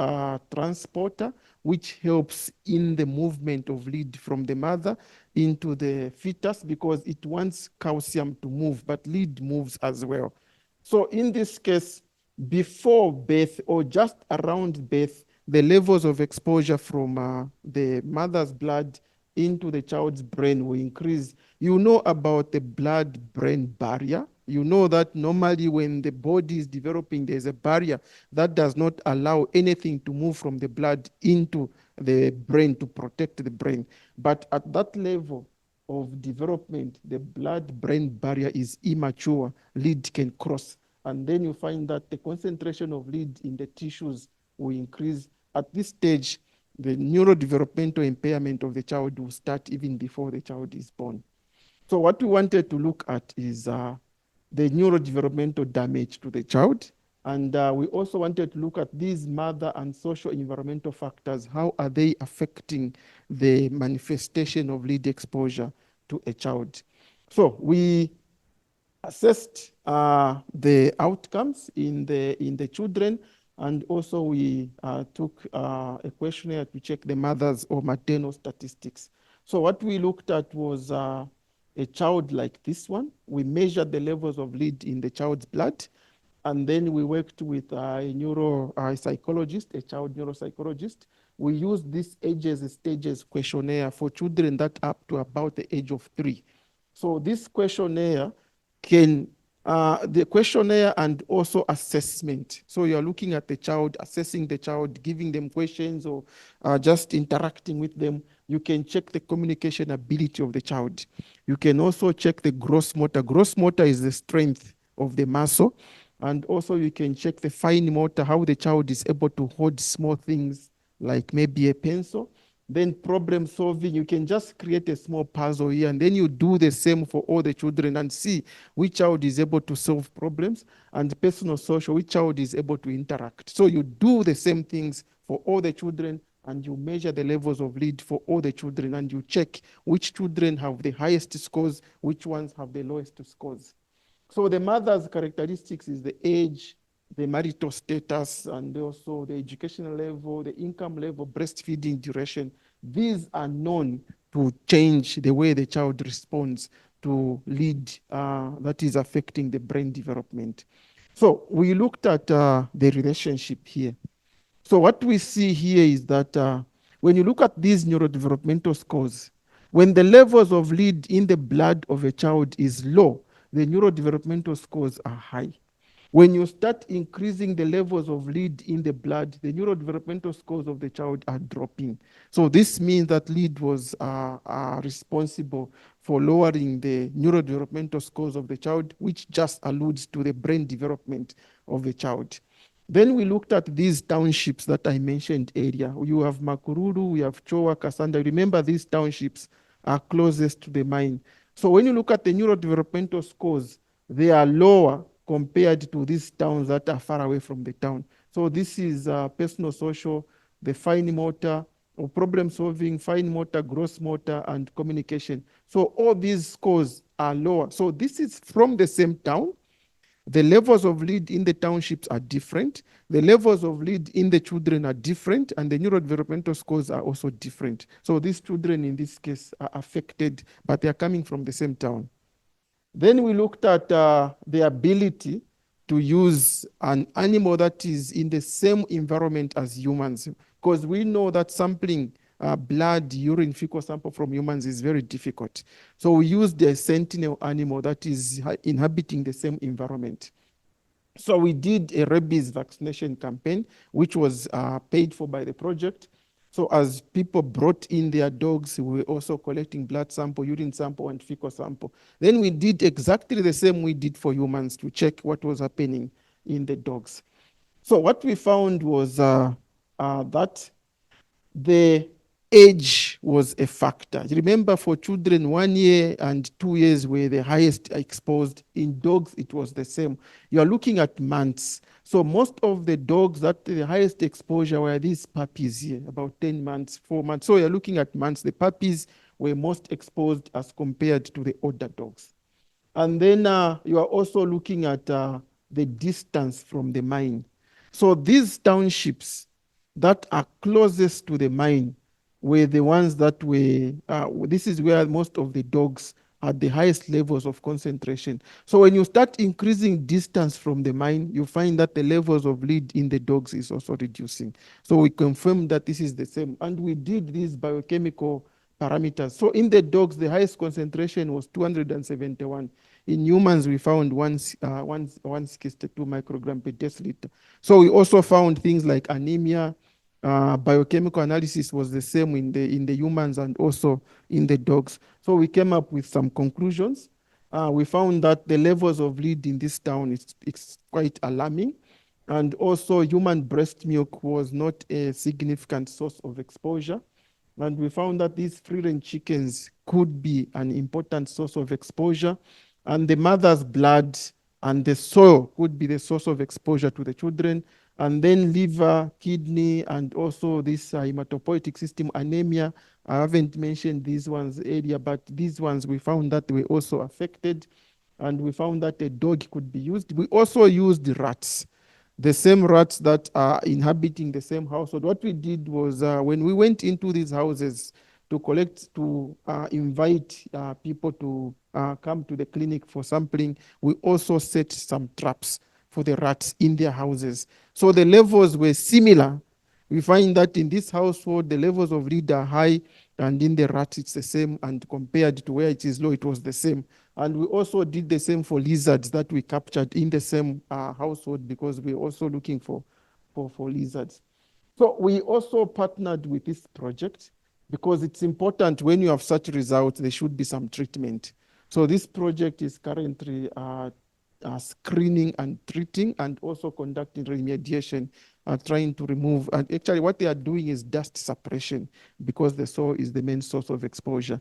transporter, which helps in the movement of lead from the mother into the fetus, because it wants calcium to move, but lead moves as well. So in this case, before birth or just around birth, the levels of exposure from the mother's blood into the child's brain will increase. You know about the blood-brain barrier. You know that normally when the body is developing, there's a barrier that does not allow anything to move from the blood into the brain to protect the brain. But at that level of development, the blood-brain barrier is immature, lead can cross. And then you find that the concentration of lead in the tissues will increase. At this stage, the neurodevelopmental impairment of the child will start even before the child is born. So what we wanted to look at is the neurodevelopmental damage to the child. And we also wanted to look at these mother and social environmental factors. How are they affecting the manifestation of lead exposure to a child? So we assessed the outcomes in the children, and also we took a questionnaire to check the mother's or maternal statistics. So what we looked at was a child like this one. We measured the levels of lead in the child's blood, and then we worked with a neuropsychologist, a child neuropsychologist. We used this ages stages questionnaire for children that up to about the age of 3. So this questionnaire can the questionnaire and also assessment. So you're looking at the child, assessing the child, giving them questions or just interacting with them. You can check the communication ability of the child. You can also check the gross motor. Gross motor is the strength of the muscle. And also you can check the fine motor, how the child is able to hold small things like maybe a pencil. Then problem solving, you can just create a small puzzle here and then you do the same for all the children and see which child is able to solve problems, and personal social, which child is able to interact. So you do the same things for all the children and you measure the levels of lead for all the children and you check which children have the highest scores, which ones have the lowest scores. So the mother's characteristics is the age, the marital status, and also the educational level, the income level, breastfeeding duration. These are known to change the way the child responds to lead that is affecting the brain development. So we looked at the relationship here. So what we see here is that when you look at these neurodevelopmental scores, when the levels of lead in the blood of a child is low, the neurodevelopmental scores are high. When you start increasing the levels of lead in the blood, the neurodevelopmental scores of the child are dropping. So this means that lead was responsible for lowering the neurodevelopmental scores of the child, which just alludes to the brain development of the child. Then we looked at these townships that I mentioned earlier. You have Makururu, we have Chowa, Kasanda. Remember, these townships are closest to the mine. So when you look at the neurodevelopmental scores, they are lower compared to these towns that are far away from the town. So this is personal social, the fine motor, or problem solving, fine motor, gross motor, and communication. So all these scores are lower. So this is from the same town. The levels of lead in the townships are different. The levels of lead in the children are different, and the neurodevelopmental scores are also different. So these children in this case are affected, but they are coming from the same town. Then we looked at the ability to use an animal that is in the same environment as humans, because we know that sampling blood, urine, fecal sample from humans is very difficult. So we used a sentinel animal that is inhabiting the same environment. So we did a rabies vaccination campaign, which was paid for by the project. So as people brought in their dogs, we were also collecting blood sample, urine sample, and fecal sample. Then we did exactly the same we did for humans to check what was happening in the dogs. So what we found was that the age was a factor. Remember, for children, 1 year and 2 years were the highest exposed. In dogs, it was the same. You are looking at months. So most of the dogs that the highest exposure were these puppies here, about 10 months, 4 months. So you're looking at months. The puppies were most exposed as compared to the older dogs. And then you are also looking at the distance from the mine. So these townships that are closest to the mine were the ones that were, this is where most of the dogs had the highest levels of concentration. So when you start increasing distance from the mine, you find that the levels of lead in the dogs is also reducing. So we confirmed that this is the same. And we did these biochemical parameters. So in the dogs, the highest concentration was 271. In humans, we found 162 microgram per deciliter. So we also found things like anemia. Biochemical analysis was the same in the humans and also in the dogs. So we came up with some conclusions. We found that the levels of lead in this town is quite alarming. And also human breast milk was not a significant source of exposure. And we found that these free-range chickens could be an important source of exposure. And the mother's blood and the soil could be the source of exposure to the children. And then liver, kidney, and also this hematopoietic system anemia. I haven't mentioned these ones earlier, but these ones we found that they were also affected. And we found that a dog could be used. We also used rats, the same rats that are inhabiting the same household. What we did was when we went into these houses to collect, to invite people to come to the clinic for sampling, we also set some traps for the rats in their houses. So the levels were similar. We find that in this household, the levels of lead are high, and in the rats, it's the same. And compared to where it is low, it was the same. And we also did the same for lizards that we captured in the same household, because we're also looking for lizards. So we also partnered with this project because it's important when you have such results, there should be some treatment. So this project is currently screening and treating and also conducting remediation, trying to remove. And actually what they are doing is dust suppression, because the soil is the main source of exposure.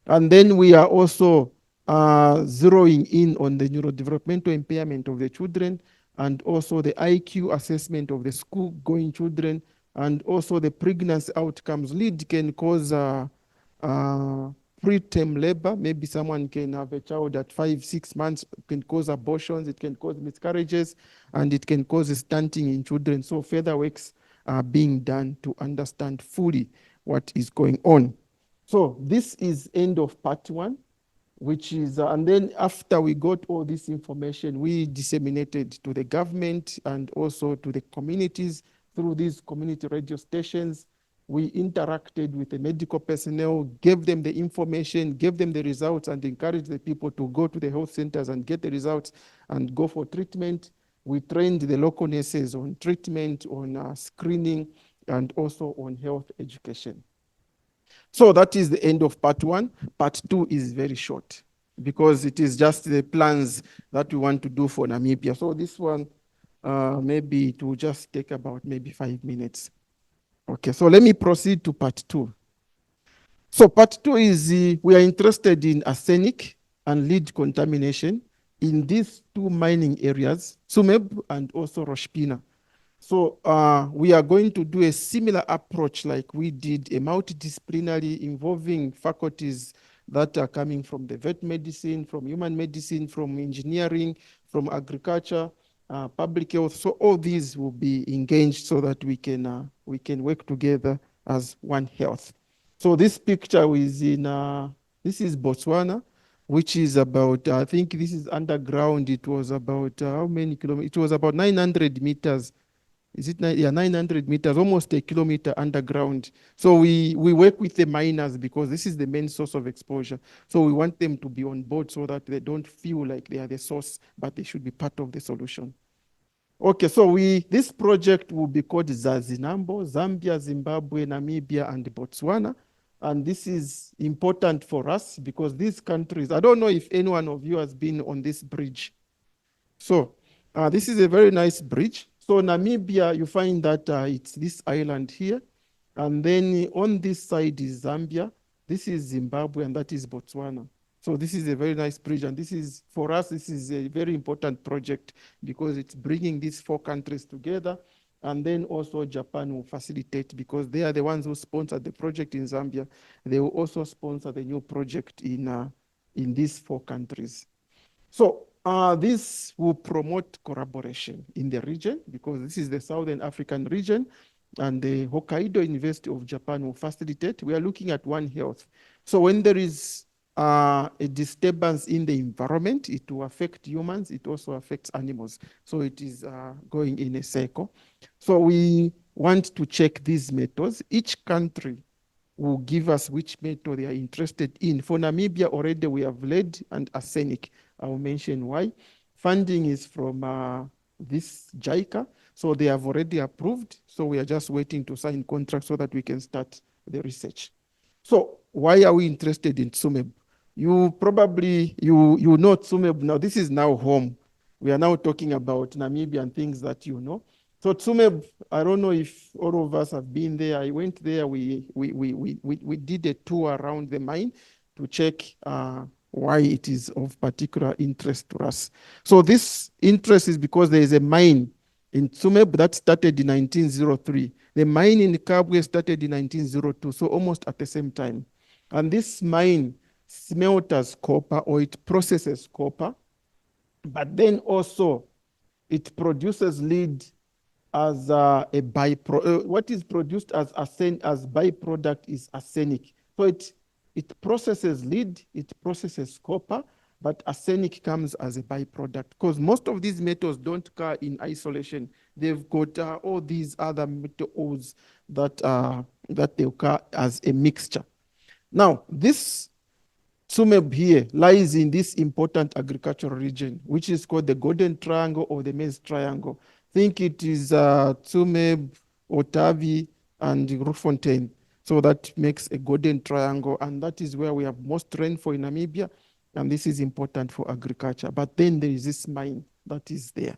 And then we are also zeroing in on the neurodevelopmental impairment of the children, and also the IQ assessment of the school-going children, and also the pregnancy outcomes. Lead can cause preterm labor. Maybe someone can have a child at 5-6 months, can cause abortions, it can cause miscarriages, and it can cause stunting in children. So further works are being done to understand fully what is going on. So this is end of part 1, which is, and then after we got all this information, we disseminated to the government and also to the communities through these community radio stations. We interacted with the medical personnel, gave them the information, gave them the results, and encouraged the people to go to the health centers and get the results and go for treatment. We trained the local nurses on treatment, on screening, and also on health education. So that is the end of part 1. Part 2 is very short because it is just the plans that we want to do for Namibia. So this one, maybe it will just take about maybe 5 minutes. Okay, so let me proceed to part 2. So part 2 is we are interested in arsenic and lead contamination in these 2 mining areas, Tsumeb and also Rosh Pinah. So we are going to do a similar approach like we did, a multidisciplinary involving faculties that are coming from the vet medicine, from human medicine, from engineering, from agriculture, public health. So all these will be engaged so that we can work together as one health. So this picture is in, this is Botswana, which is about, I think this is underground. It was about how many kilometers? It was about 900 meters. Is it 900 meters, almost a kilometer underground. So we work with the miners because this is the main source of exposure. So we want them to be on board so that they don't feel like they are the source, but they should be part of the solution. Okay, so this project will be called Zazinambo, Zambia, Zimbabwe, Namibia, and Botswana. And this is important for us because these countries, I don't know if any one of you has been on this bridge. So this is a very nice bridge. So Namibia, you find that it's this island here. And then on this side is Zambia. This is Zimbabwe, and that is Botswana. So this is a very nice bridge. And this is, for us, this is a very important project because it's bringing these 4 countries together. And then also Japan will facilitate because they are the ones who sponsored the project in Zambia. They will also sponsor the new project in these 4 countries. So this will promote collaboration in the region because this is the Southern African region, and the Hokkaido University of Japan will facilitate. We are looking at One Health. So when there is a disturbance in the environment, it will affect humans, it also affects animals. So it is going in a cycle. So we want to check these methods. Each country will give us which method they are interested in. For Namibia, already we have lead and arsenic. I will mention why. Funding is from this JICA, so they have already approved. So we are just waiting to sign contracts so that we can start the research. So why are we interested in Tsumeb? You probably, you know Tsumeb now. This is now home. We are now talking about Namibia and things that you know. So Tsumeb, I don't know if all of us have been there. I went there. We did a tour around the mine to check why it is of particular interest to us. So this interest is because there is a mine in Tsumeb that started in 1903. The mine in Kabwe started in 1902, so almost at the same time. And this mine smelters copper, or it processes copper, but then also it produces lead as a byproduct. What is produced as byproduct is arsenic. So it processes lead, it processes copper, but arsenic comes as a byproduct because most of these metals don't occur in isolation. They've got all these other metals that they occur as a mixture. Now, this Tsumeb here lies in this important agricultural region, which is called the Golden Triangle or the Maize Triangle. Think it is Tsumeb, Otavi, and Ruffontein. So that makes a Golden Triangle, and that is where we have most rainfall in Namibia, and this is important for agriculture. But then there is this mine that is there.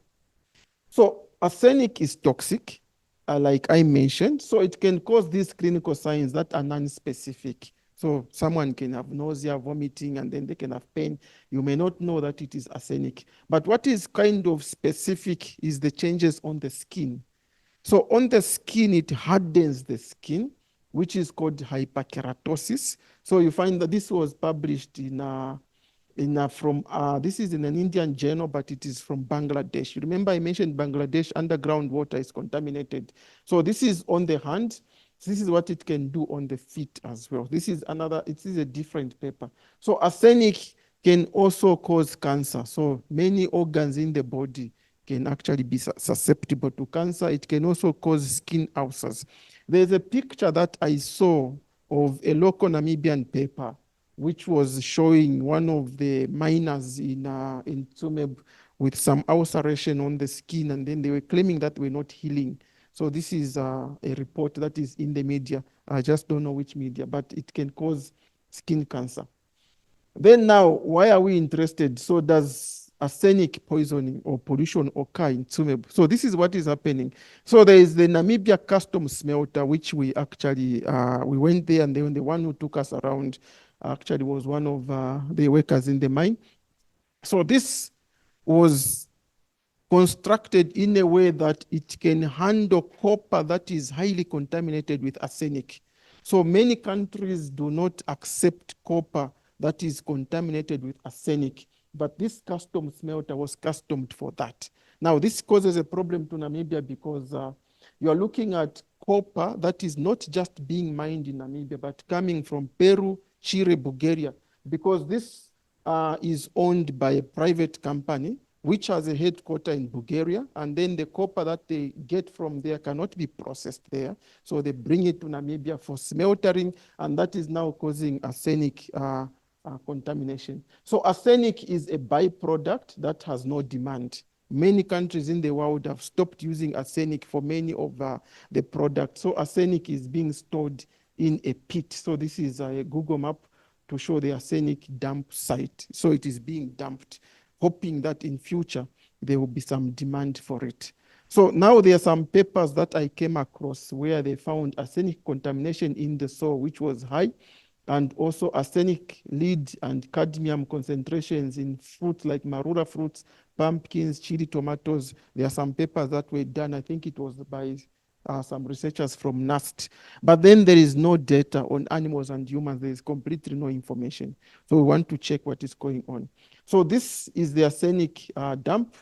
So arsenic is toxic, like I mentioned, so it can cause these clinical signs that are non-specific. So someone can have nausea, vomiting, and then they can have pain. You may not know that it is arsenic. But what is kind of specific is the changes on the skin. So on the skin, it hardens the skin, which is called hyperkeratosis. So you find that this was published this is in an Indian journal, but it is from Bangladesh. You remember I mentioned Bangladesh underground water is contaminated. So this is on the hand. This is what it can do on the feet as well. This is a different paper. So arsenic can also cause cancer. So many organs in the body can actually be susceptible to cancer. It can also cause skin ulcers. There's a picture that I saw of a local Namibian paper which was showing one of the miners in Tsumeb with some ulceration on the skin, and then they were claiming that we're not healing. So this is a report that is in the media. I just don't know which media, but it can cause skin cancer. Then now, why are we interested? So does arsenic poisoning or pollution occur in Tsumeb? So this is what is happening. So there is the Namibia custom smelter, which we actually, we went there, and then the one who took us around actually was one of the workers in the mine. So this was constructed in a way that it can handle copper that is highly contaminated with arsenic. So many countries do not accept copper that is contaminated with arsenic, but this custom smelter was customed for that. Now, this causes a problem to Namibia because you are looking at copper that is not just being mined in Namibia, but coming from Peru, Chile, Bulgaria, because this is owned by a private company which has a headquarter in Bulgaria, and then the copper that they get from there cannot be processed there. So they bring it to Namibia for smeltering, and that is now causing arsenic contamination. So arsenic is a byproduct that has no demand. Many countries in the world have stopped using arsenic for many of the products. So arsenic is being stored in a pit. So this is a Google map to show the arsenic dump site. So it is being dumped, hoping that in future there will be some demand for it. So now there are some papers that I came across where they found arsenic contamination in the soil, which was high, and also arsenic, lead, and cadmium concentrations in fruits like marula fruits, pumpkins, chili tomatoes. There are some papers that were done, I think it was by some researchers from NAST. But then there is no data on animals and humans. There is completely no information. So we want to check what is going on. So this is the arsenic dump,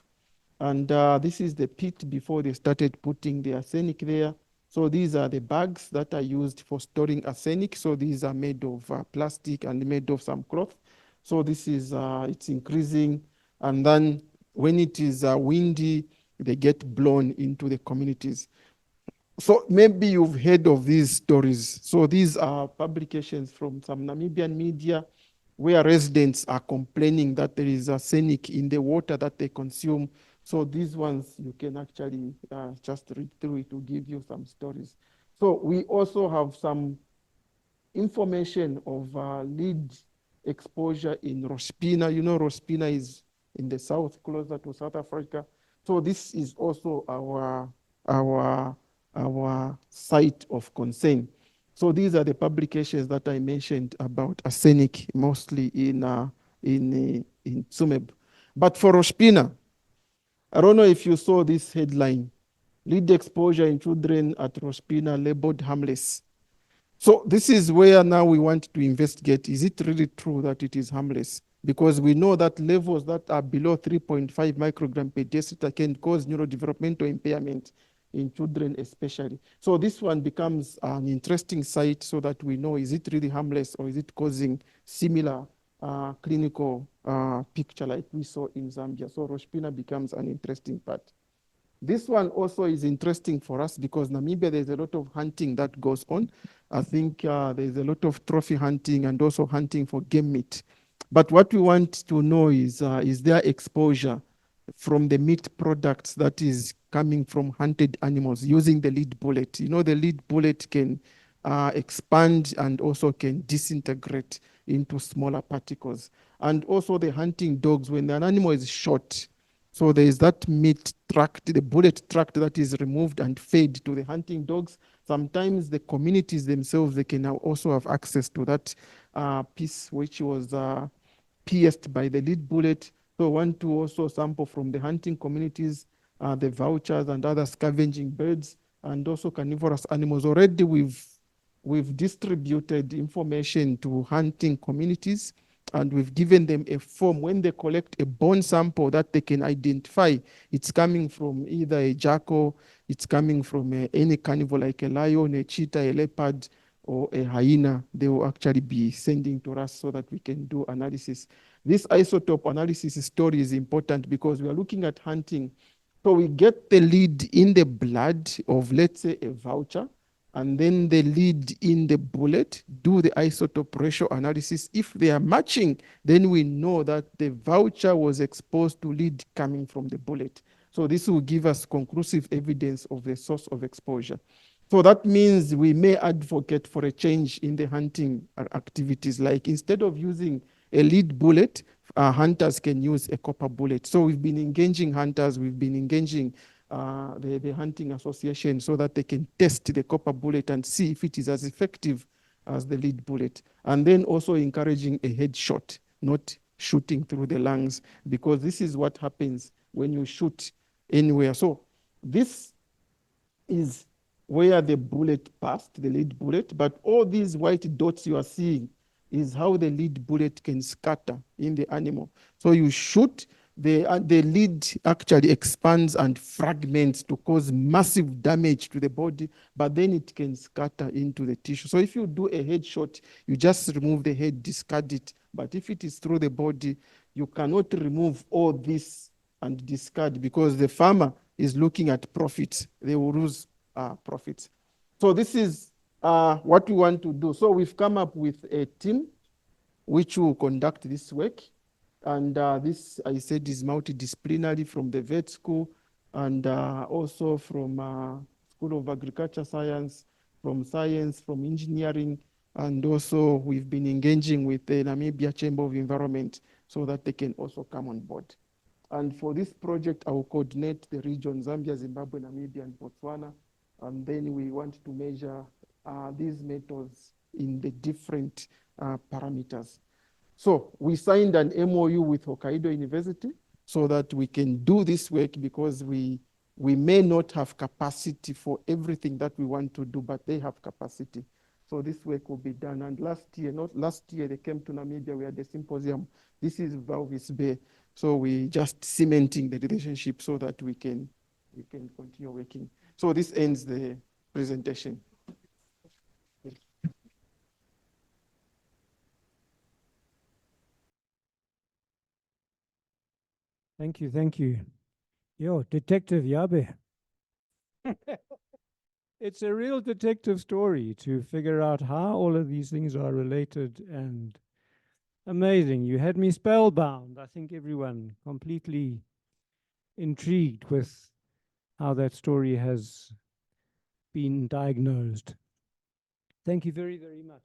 and this is the pit before they started putting the arsenic there. So these are the bags that are used for storing arsenic. So these are made of plastic and made of some cloth. So this is, it's increasing. And then when it is windy, they get blown into the communities. So maybe you've heard of these stories. So these are publications from some Namibian media where residents are complaining that there is arsenic in the water that they consume. So these ones, you can actually just read through it to give you some stories. So we also have some information of lead exposure in Rosh Pinah. You know, Rosh Pinah is in the south, closer to South Africa. So this is also our site of concern. So these are the publications that I mentioned about arsenic, mostly in Tsumeb. But for Rosh Pinah, I don't know if you saw this headline, lead exposure in children at Rosh Pinah labeled harmless. So this is where now we want to investigate, is it really true that it is harmless? Because we know that levels that are below 3.5 microgram per deciliter can cause neurodevelopmental impairment in children especially. So this one becomes an interesting site so that we know, is it really harmless or is it causing similar clinical picture like we saw in Zambia? So Rosh Pinah becomes an interesting part. This one also is interesting for us because Namibia, there's a lot of hunting that goes on. I think there's a lot of trophy hunting and also hunting for game meat. But what we want to know is there exposure from the meat products that is coming from hunted animals using the lead bullet. You know, the lead bullet can expand and also can disintegrate into smaller particles. And also the hunting dogs, when an animal is shot, so there is that meat tract, the bullet tract that is removed and fed to the hunting dogs. Sometimes the communities themselves, they can now also have access to that piece which was pierced by the lead bullet. So want to also sample from the hunting communities, the vouchers and other scavenging birds, and also carnivorous animals. Already we've distributed information to hunting communities, and we've given them a form when they collect a bone sample that they can identify it's coming from either a jackal, it's coming from any carnivore like a lion, a cheetah, a leopard, or a hyena. They will actually be sending to us so that we can do analysis. This isotope analysis story is important because we are looking at hunting. So we get the lead in the blood of, let's say, a vulture, and then the lead in the bullet, do the isotope ratio analysis. If they are matching, then we know that the vulture was exposed to lead coming from the bullet. So this will give us conclusive evidence of the source of exposure. So that means we may advocate for a change in the hunting activities, like instead of using a lead bullet, hunters can use a copper bullet. So we've been engaging hunters, we've been engaging the hunting association so that they can test the copper bullet and see if it is as effective as the lead bullet. And then also encouraging a headshot, not shooting through the lungs, because this is what happens when you shoot anywhere. So this is where the bullet passed, the lead bullet, but all these white dots you are seeing is how the lead bullet can scatter in the animal. So you shoot, the lead actually expands and fragments to cause massive damage to the body, but then it can scatter into the tissue. So if you do a headshot, you just remove the head, discard it. But if it is through the body, you cannot remove all this and discard, because the farmer is looking at profits. They will lose profits. So this is what we want to do. So we've come up with a team which will conduct this work. And this, I said, is multidisciplinary from the vet school and also from School of Agriculture Science, from engineering, and also we've been engaging with the Namibia Chamber of Environment so that they can also come on board. And for this project, I will coordinate the region, Zambia, Zimbabwe, Namibia, and Botswana. And then we want to measure these methods in the different parameters. So we signed an MOU with Hokkaido University so that we can do this work, because we may not have capacity for everything that we want to do, but they have capacity. So this work will be done. And last year they came to Namibia. We had a symposium. This is Valvis Bay. So we just cementing the relationship so that we can continue working. So this ends the presentation. Thank you, thank you. Yo, Detective Yabe. It's a real detective story to figure out how all of these things are related, and amazing. You had me spellbound. I think everyone completely intrigued with how that story has been diagnosed. Thank you very, very much.